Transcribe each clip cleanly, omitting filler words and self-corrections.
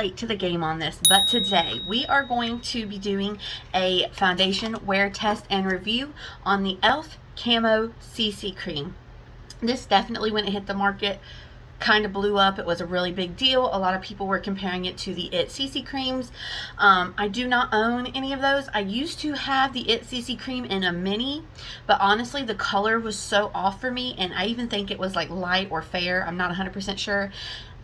late to the game on this, but today we are going to be doing a foundation wear test and review on the e.l.f. Camo CC Cream. This definitely, when it hit the market, kind of blew up. It was a really big deal. A lot of people were comparing it to the IT CC creams. I do not own any of those. I used to have the IT CC cream in a mini, but honestly the color was so off for me, and I even think it was like light or fair, I'm not 100% sure,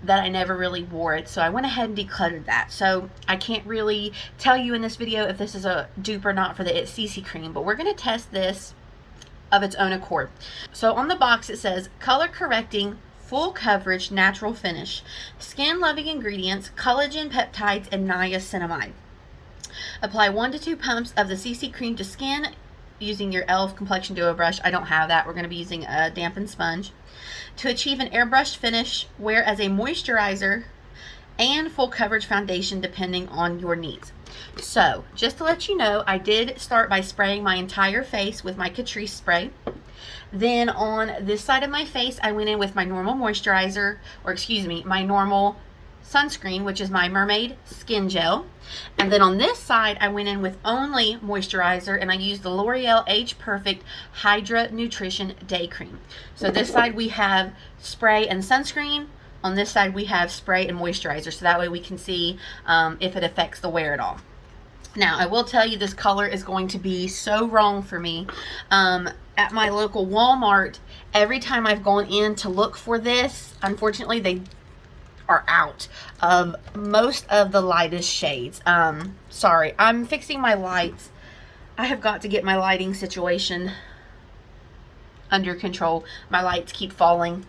that I never really wore it. So I went ahead and decluttered that. So I can't really tell you in this video if this is a dupe or not for the IT CC cream, but we're going to test this of its own accord. So on the box it says color correcting, full coverage, natural finish, skin loving ingredients, collagen peptides, and niacinamide. Apply 1 to 2 pumps of the CC cream to skin using your e.l.f. complexion duo brush. I don't have that. We're going to be using a dampened sponge. To achieve an airbrushed finish, wear as a moisturizer and full coverage foundation depending on your needs. So just to let you know, I did start by spraying my entire face with my Catrice spray. Then on this side of my face, I went in with my normal moisturizer, or excuse me, my normal sunscreen, which is my Mermaid Skin Gel. And then on this side, I went in with only moisturizer, and I used the L'Oreal Age Perfect Hydra Nutrition Day Cream. So this side we have spray and sunscreen. On this side we have spray and moisturizer, so that way we can see if it affects the wear at all. Now, I will tell you, this color is going to be so wrong for me. At my local Walmart, every time I've gone in to look for this, unfortunately, they are out of most of the lightest shades. Sorry, I'm fixing my lights. I have got to get my lighting situation under control. My lights keep falling.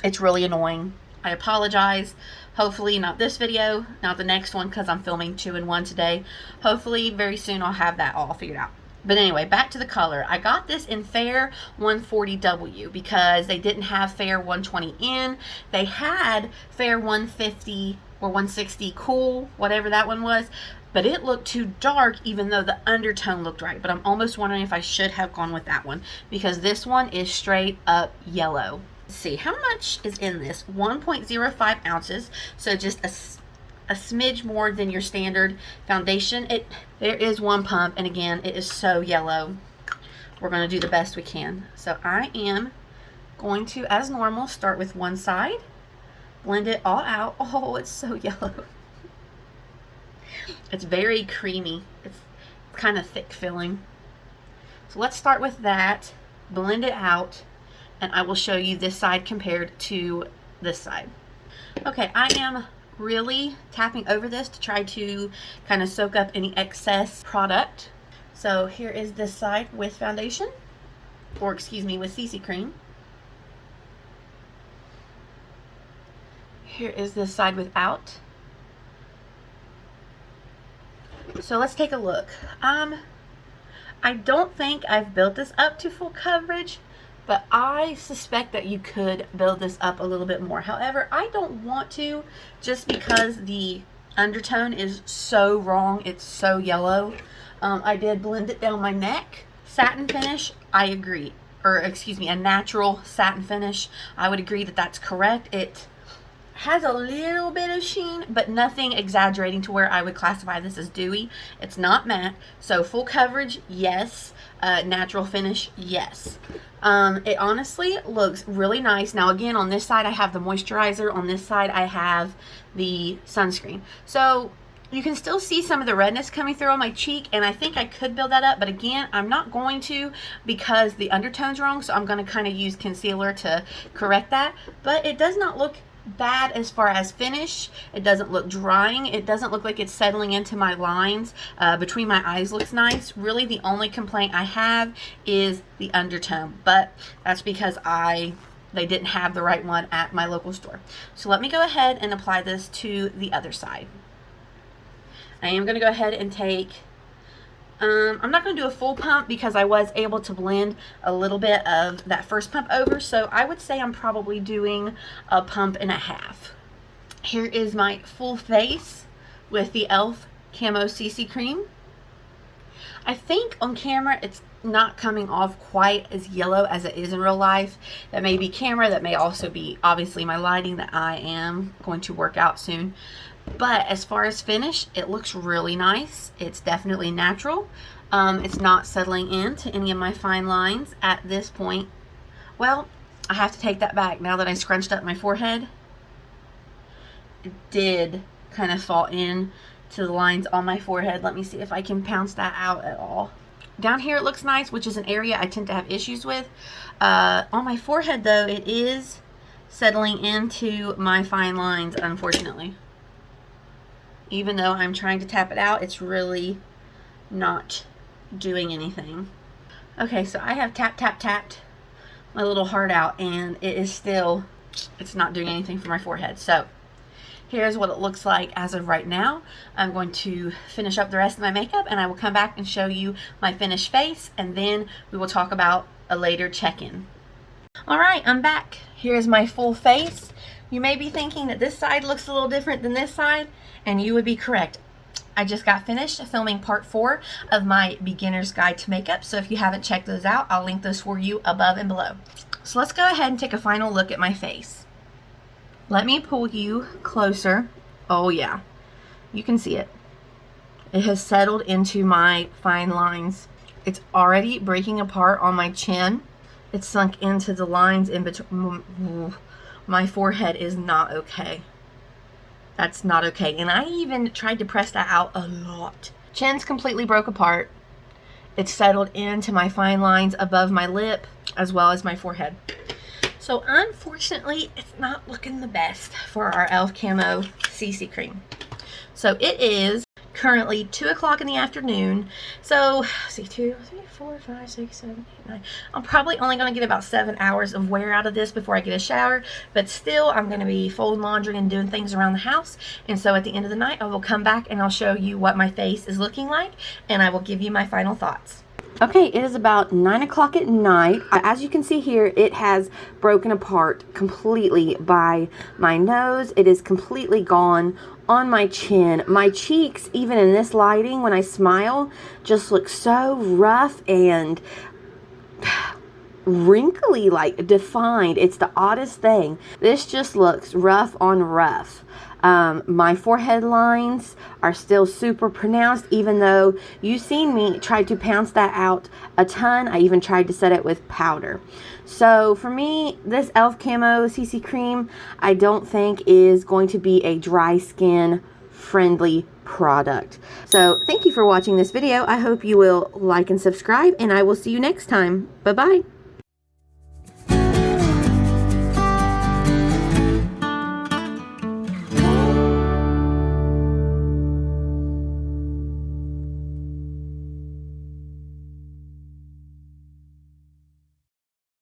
It's really annoying. I apologize. Hopefully not this video, not the next one, because I'm filming 2 in 1 today. Hopefully very soon I'll have that all figured out. But anyway, back to the color. I got this in Fair 140W because they didn't have Fair 120N. They had Fair 150 or 160 Cool, whatever that one was, but it looked too dark even though the undertone looked right. But I'm almost wondering if I should have gone with that one because this one is straight up yellow. Let's see, how much is in this? 1.05 ounces, so just a smidge more than your standard foundation. There is 1 pump, and again, it is so yellow. We're going to do the best we can. So I am going to, as normal, start with one side, blend it all out. Oh, it's so yellow. It's very creamy. It's kind of thick filling. So let's start with that, blend it out, and I will show you this side compared to this side. Okay, I am really tapping over this to try to kind of soak up any excess product. So here is this side with foundation, or excuse me, with CC cream. Here is this side without. So let's take a look. I don't think I've built this up to full coverage, but I suspect that you could build this up a little bit more. However, I don't want to, just because the undertone is so wrong. It's so yellow. I did blend it down my neck. Satin finish, I agree. Or excuse me, a natural satin finish. I would agree that that's correct. It has a little bit of sheen, but nothing exaggerating to where I would classify this as dewy. It's not matte. So full coverage, yes. Natural finish, yes. It honestly looks really nice. Now again, on this side I have the moisturizer, on this side I have the sunscreen. So you can still see some of the redness coming through on my cheek, and I think I could build that up, but again, I'm not going to because the undertone's wrong, so I'm going to kind of use concealer to correct that. But it does not look bad as far as finish. It doesn't look drying. It doesn't look like it's settling into my lines. Between my eyes looks nice. Really the only complaint I have is the undertone, but that's because they didn't have the right one at my local store. So let me go ahead and apply this to the other side. I am going to go ahead and take I'm not going to do a full pump because I was able to blend a little bit of that first pump over, so I would say I'm probably doing a pump and a half. Here is my full face with the e.l.f. Camo CC Cream. I think on camera it's not coming off quite as yellow as it is in real life. That may be camera, that may also be obviously my lighting that I am going to work out soon. But as far as finish, it looks really nice. It's definitely natural. It's not settling into any of my fine lines at this point. Well, I have to take that back. Now that I scrunched up my forehead, it did kind of fall in to the lines on my forehead. Let me see if I can pounce that out at all. Down here it looks nice, which is an area I tend to have issues with. On my forehead though, it is settling into my fine lines, unfortunately. Even though I'm trying to tap it out, it's really not doing anything. Okay, so I have tapped my little heart out, and it is still, it's not doing anything for my forehead. So here's what it looks like as of right now. I'm going to finish up the rest of my makeup, and I will come back and show you my finished face, and then we will talk about a later check-in. All right, I'm back. Here's my full face. You may be thinking that this side looks a little different than this side, and you would be correct. I just got finished filming part 4 of my beginner's guide to makeup, so if you haven't checked those out, I'll link those for you above and below. So let's go ahead and take a final look at my face. Let me pull you closer. Oh yeah, you can see it. It has settled into my fine lines. It's already breaking apart on my chin. It's sunk into the lines in between. My forehead is not okay. That's not okay. And I even tried to press that out a lot. Chin's completely broke apart. It's settled into my fine lines above my lip as well as my forehead. So unfortunately, it's not looking the best for our e.l.f. Camo CC Cream. So it is currently 2 o'clock in the afternoon. So, see, 2, 3, 4, 5, 6, 7, 8, 9. I'm probably only going to get about 7 hours of wear out of this before I get a shower. But still, I'm going to be folding laundry and doing things around the house. And so at the end of the night, I will come back and I'll show you what my face is looking like. And I will give you my final thoughts. Okay, it is about 9 o'clock at night. As you can see here, it has broken apart completely by my nose. It is completely gone on my chin. My cheeks, even in this lighting, when I smile, just look so rough and wrinkly, like defined. It's the oddest thing. This just looks rough on rough. My forehead lines are still super pronounced, even though you've seen me try to pounce that out a ton. I even tried to set it with powder. So for me, this e.l.f. Camo CC Cream, I don't think is going to be a dry skin friendly product. So thank you for watching this video. I hope you will like and subscribe, and I will see you next time. Bye-bye.